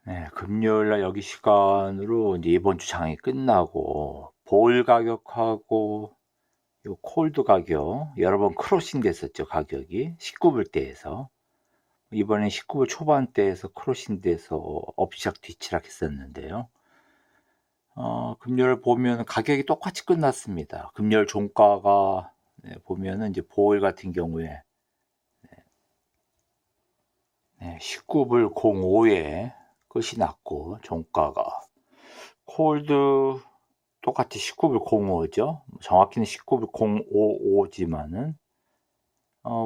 네, 금요일 날 여기 시간으로 이제 이번 주 장이 끝나고 보일 가격하고 요 콜드 가격 여러 번 크로싱 됐었죠, 가격이. 19불대에서. 이번엔 19불 초반대에서 크로싱 돼서 엎치락 뒤치락 했었는데요. 금요일 보면 가격이 똑같이 끝났습니다. 금요일 종가가 보면은 이제 보일 같은 경우에 19불 05에 끝이 났고, 종가가 콜드 똑같이 19불 05죠. 정확히는 19불 055지만은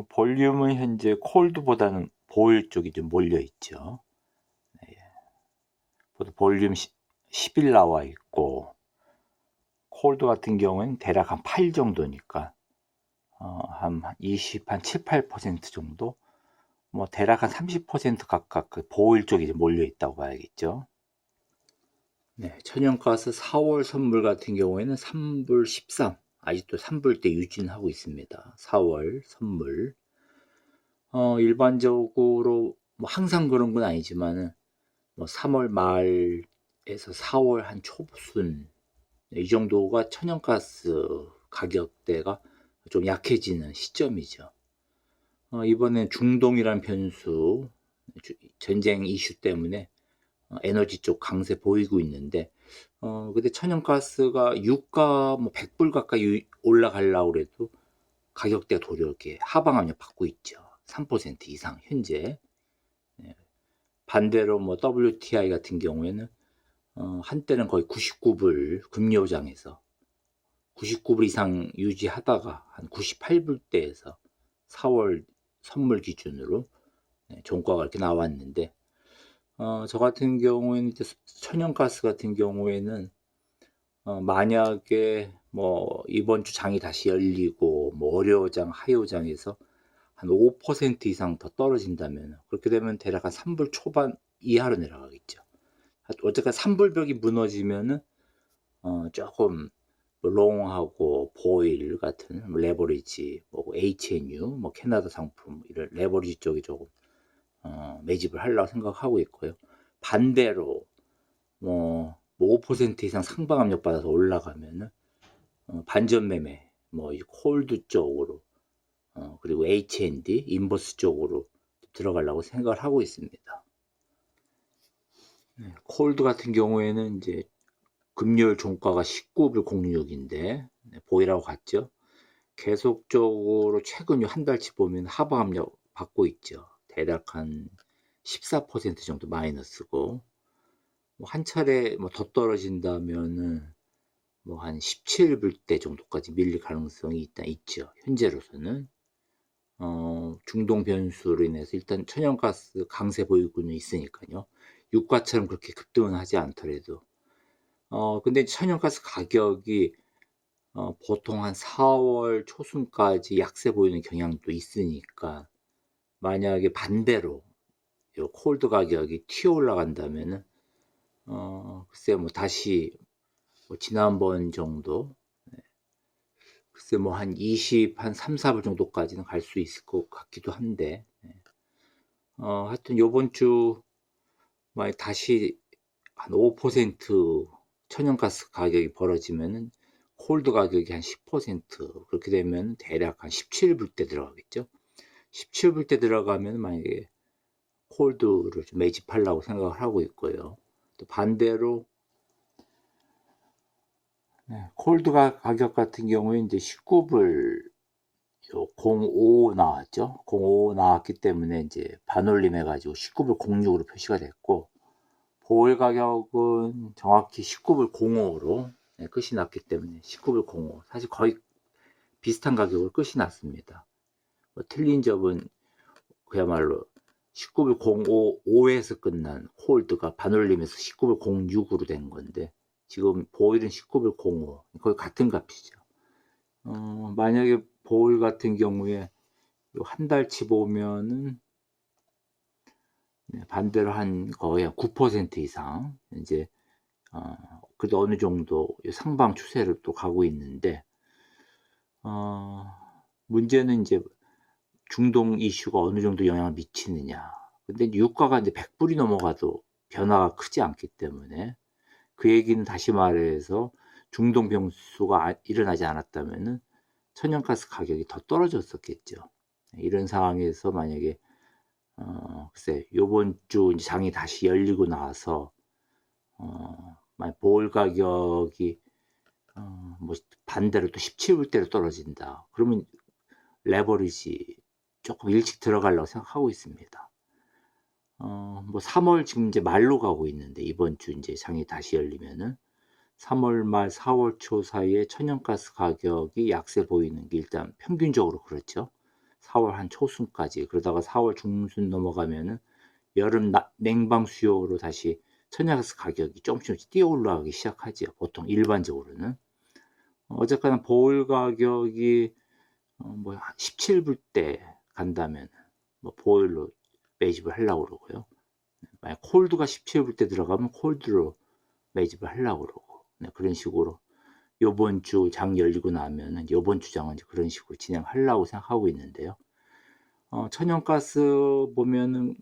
볼륨은 현재 콜드보다는 보일 쪽이 좀 몰려 있죠. 볼륨 10일 나와 있고, 콜드 같은 경우는 대략 한 8 정도니까 한 20, 한 7, 8% 정도, 뭐 대략 한 30% 각각 그 보일 쪽이 좀 몰려 있다고 봐야겠죠. 네, 천연가스 4월 선물 같은 경우에는 3불 13, 아직도 3불대 유진하고 있습니다. 4월 선물. 일반적으로 뭐 항상 그런 건 아니지만은 뭐 3월 말에서 4월 한 초순, 이 정도가 천연가스 가격대가 좀 약해지는 시점이죠. 이번엔 중동이란 변수, 전쟁 이슈 때문에 에너지 쪽 강세 보이고 있는데, 근데 천연가스가 유가 뭐 100불 가까이 올라가려고 그래도 가격대가 도리어 이렇게 하방 압력 받고 있죠. 3% 이상 현재. 반대로 뭐 WTI 같은 경우에는 한때는 거의 99불 금요장에서 99불 이상 유지하다가 한 98불대에서 4월 선물 기준으로 종가가 이렇게 나왔는데, 저 같은 경우에는 이제 천연가스 같은 경우에는 만약에 뭐 이번 주 장이 다시 열리고 뭐 월요장, 화요장에서 한 5% 이상 더 떨어진다면, 그렇게 되면 대략 한 3불 초반 이하로 내려가겠죠. 어쨌든 3불벽이 무너지면은 조금 뭐 롱하고 보일 같은 뭐 레버리지, 뭐 HNU, 뭐 캐나다 상품 이런 레버리지 쪽이 조금 매집을 하려고 생각하고 있고요. 반대로 뭐 5% 이상 상방 압력 받아서 올라가면은 반전 매매, 뭐 콜드 쪽으로, 그리고 H&D 인버스 쪽으로 들어가려고 생각을 하고 있습니다. 콜드 같은 경우에는 이제 금요일 종가가 19불 06인데 보이라고 갔죠. 계속적으로 최근 한 달치 보면 하방 압력 받고 있죠. 대략 한 14% 정도 마이너스고, 뭐 한 차례 뭐 더 떨어진다면은 뭐 한 17불대 정도까지 밀릴 가능성이 일단 있죠. 현재로서는 중동 변수로 인해서 일단 천연가스 강세 보이고는 있으니까요. 유가처럼 그렇게 급등은 하지 않더라도, 근데 천연가스 가격이 보통 한 4월 초순까지 약세 보이는 경향도 있으니까, 만약에 반대로 요 콜드 가격이 튀어 올라간다면은 글쎄 뭐 다시 뭐 지난번 정도, 글쎄 뭐 한 20, 한 3, 4불 정도까지는 갈 수 있을 것 같기도 한데, 하여튼 요번 주 만약 다시 한 5% 천연가스 가격이 벌어지면은 콜드 가격이 한 10%, 그렇게 되면 대략 한 17불대 들어가겠죠. 17불대 들어가면 만약에 콜드를 좀 매집하려고 생각을 하고 있고요. 또 반대로 콜드 가격 같은 경우에 이제 19불 05 나왔죠. 05 나왔기 때문에 이제 반올림 해가지고 19불 06으로 표시가 됐고, 보일 가격은 정확히 19불 05로 끝이 났기 때문에 19불 05, 사실 거의 비슷한 가격으로 끝이 났습니다. 뭐 틀린 점은 그야말로 19불 05에서 끝난 홀드가 반올림에서 19불 06으로 된 건데, 지금 보일은 19불 05, 거의 같은 값이죠. 만약에 보일 같은 경우에 한 달치 보면은 반대로 한 거의 9% 이상 이제 그래도 어느 정도 상방 추세를 또 가고 있는데, 문제는 이제 중동 이슈가 어느 정도 영향을 미치느냐. 근데 유가가 이제 100불이 넘어가도 변화가 크지 않기 때문에, 그 얘기는 다시 말해서 중동 병수가 일어나지 않았다면은 천연가스 가격이 더 떨어졌었겠죠. 이런 상황에서 만약에 글쎄 요번 주 이제 장이 다시 열리고 나서 만약 보올 가격이 뭐 반대로 또 17불대로 떨어진다. 그러면 레버리지 조금 일찍 들어가려고 생각하고 있습니다. 뭐 3월 지금 이제 말로 가고 있는데, 이번 주 이제 장이 다시 열리면은 3월 말 4월 초 사이에 천연가스 가격이 약세 보이는 게 일단 평균적으로 그렇죠. 4월 한 초순까지. 그러다가 4월 중순 넘어가면은 여름 냉방 수요로 다시 천연가스 가격이 조금씩 뛰어 올라가기 시작하죠. 보통 일반적으로는. 어쨌거나 보올 가격이 뭐 17불대 간다면 뭐 보일로 매집을 하려고 그러고요. 만약 콜드가 17불대 들어가면 콜드로 매집을 하려고 그러고, 네, 그런 식으로 요번 주 장 열리고 나면은 요번 주 장은 이제 그런 식으로 진행하려고 생각하고 있는데요. 천연가스 보면은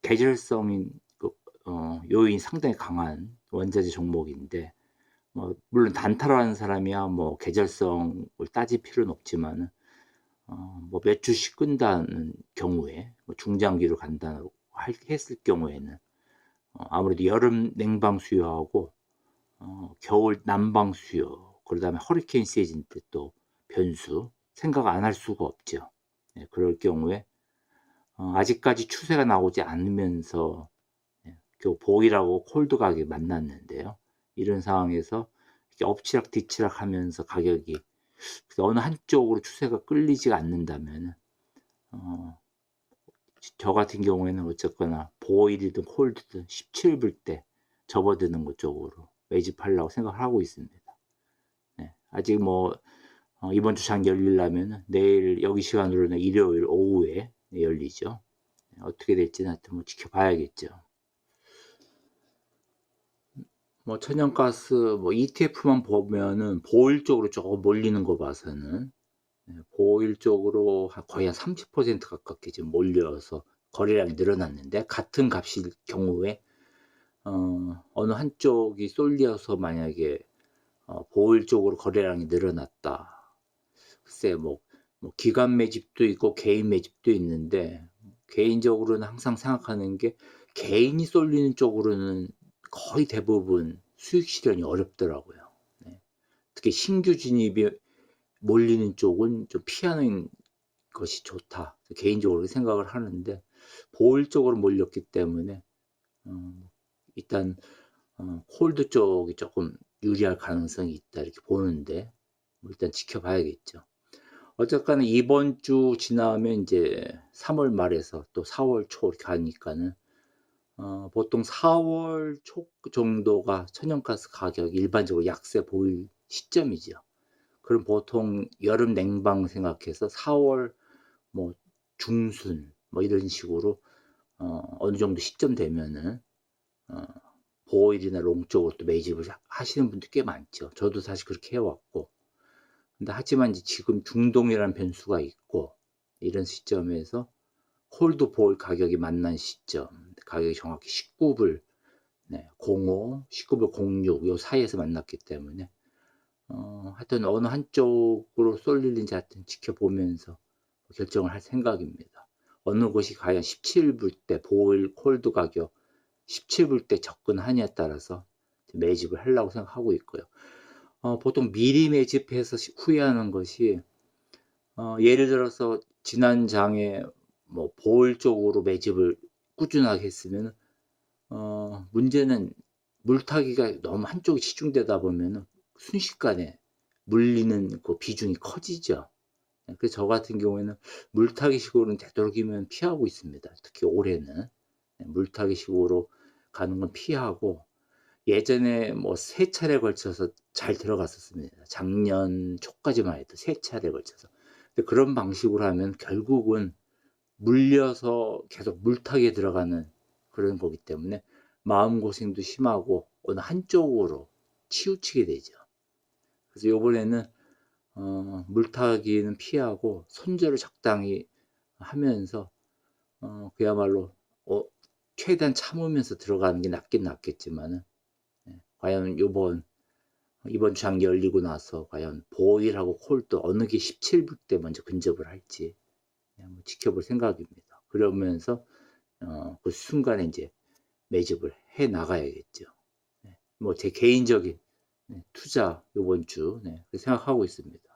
계절성인 그 요인이 상당히 강한 원자재 종목인데, 뭐 물론 단타로 하는 사람이야 뭐 계절성을 따질 필요는 없지만은 뭐 몇 주씩 끈다는 경우에, 뭐 중장기로 간다고 했을 경우에는 아무래도 여름 냉방 수요하고 겨울 난방 수요, 그다음에 허리케인 시즌 때 또 변수 생각 안 할 수가 없죠. 예, 그럴 경우에 아직까지 추세가 나오지 않으면서 겨우 보일하고 콜드 가격이 만났는데요. 이런 상황에서 이렇게 엎치락 뒤치락 하면서 가격이 어느 한쪽으로 추세가 끌리지가 않는다면 저 같은 경우에는 어쨌거나 보일이든 콜드든 17불대 접어드는 것 쪽으로 매집하려고 생각을 하고 있습니다. 네, 아직 뭐 이번 주 장 열리려면 내일 여기 시간으로는 일요일 오후에 열리죠. 어떻게 될지는 하여튼 뭐 지켜봐야겠죠. 뭐 천연가스 뭐 ETF만 보면은 보일 쪽으로 조금 몰리는 거 봐서는, 보일 쪽으로 거의 한 30% 가깝게 지금 몰려서 거래량이 늘어났는데, 같은 값일 경우에 어느 한쪽이 쏠려서 만약에 보일 쪽으로 거래량이 늘어났다. 글쎄 뭐 기관 매집도 있고 개인 매집도 있는데, 개인적으로는 항상 생각하는 게 개인이 쏠리는 쪽으로는 거의 대부분 수익 실현이 어렵더라고요. 네. 특히 신규 진입이 몰리는 쪽은 좀 피하는 것이 좋다, 개인적으로 생각을 하는데, 보일 쪽으로 몰렸기 때문에 일단 콜드 쪽이 조금 유리할 가능성이 있다 이렇게 보는데, 일단 지켜봐야겠죠. 어쨌거나 이번 주 지나면 이제 3월 말에서 또 4월 초 이렇게 가니까는 보통 4월 초 정도가 천연가스 가격 일반적으로 약세 보일 시점이죠. 그럼 보통 여름 냉방 생각해서 4월 뭐 중순 뭐 이런 식으로 어느 정도 시점 되면은 보일이나 롱 쪽으로 또 매집을 하시는 분들 꽤 많죠. 저도 사실 그렇게 해왔고. 근데 하지만 이제 지금 중동이라는 변수가 있고, 이런 시점에서 홀드 보일 가격이 만난 시점, 가격이 정확히 19불 05, 19불 06 요 사이에서 만났기 때문에 하여튼 어느 한쪽으로 쏠릴는지 하여튼 지켜보면서 결정을 할 생각입니다. 어느 곳이 과연 17불대 보일 콜드 가격 17불대 접근하냐에 따라서 매집을 하려고 생각하고 있고요. 보통 미리 매집해서 후회하는 것이, 예를 들어서 지난 장에 뭐 보일 쪽으로 매집을 꾸준하게 했으면 문제는 물타기가 너무 한쪽에 집중되다 보면 순식간에 물리는 그 비중이 커지죠. 그래서 저 같은 경우에는 물타기 식으로는 되도록이면 피하고 있습니다. 특히 올해는 물타기 식으로 가는 건 피하고, 예전에 뭐 3차례 걸쳐서 잘 들어갔었습니다. 작년 초까지만 해도 3차례 걸쳐서. 근데 그런 방식으로 하면 결국은 물려서 계속 물타기에 들어가는 그런 거기 때문에 마음고생도 심하고 어느 한쪽으로 치우치게 되죠. 그래서 요번에는 물타기는 피하고 손절을 적당히 하면서 그야말로 최대한 참으면서 들어가는 게 낫긴 낫겠지만은 과연 이번 장 열리고 나서 과연 보일하고 콜도 어느 게 17불 때 먼저 근접을 할지 한번 지켜볼 생각입니다. 그러면서 그 순간에 이제 매집을 해 나가야겠죠. 뭐 제 개인적인 투자 요번 주 그렇게 생각하고 있습니다.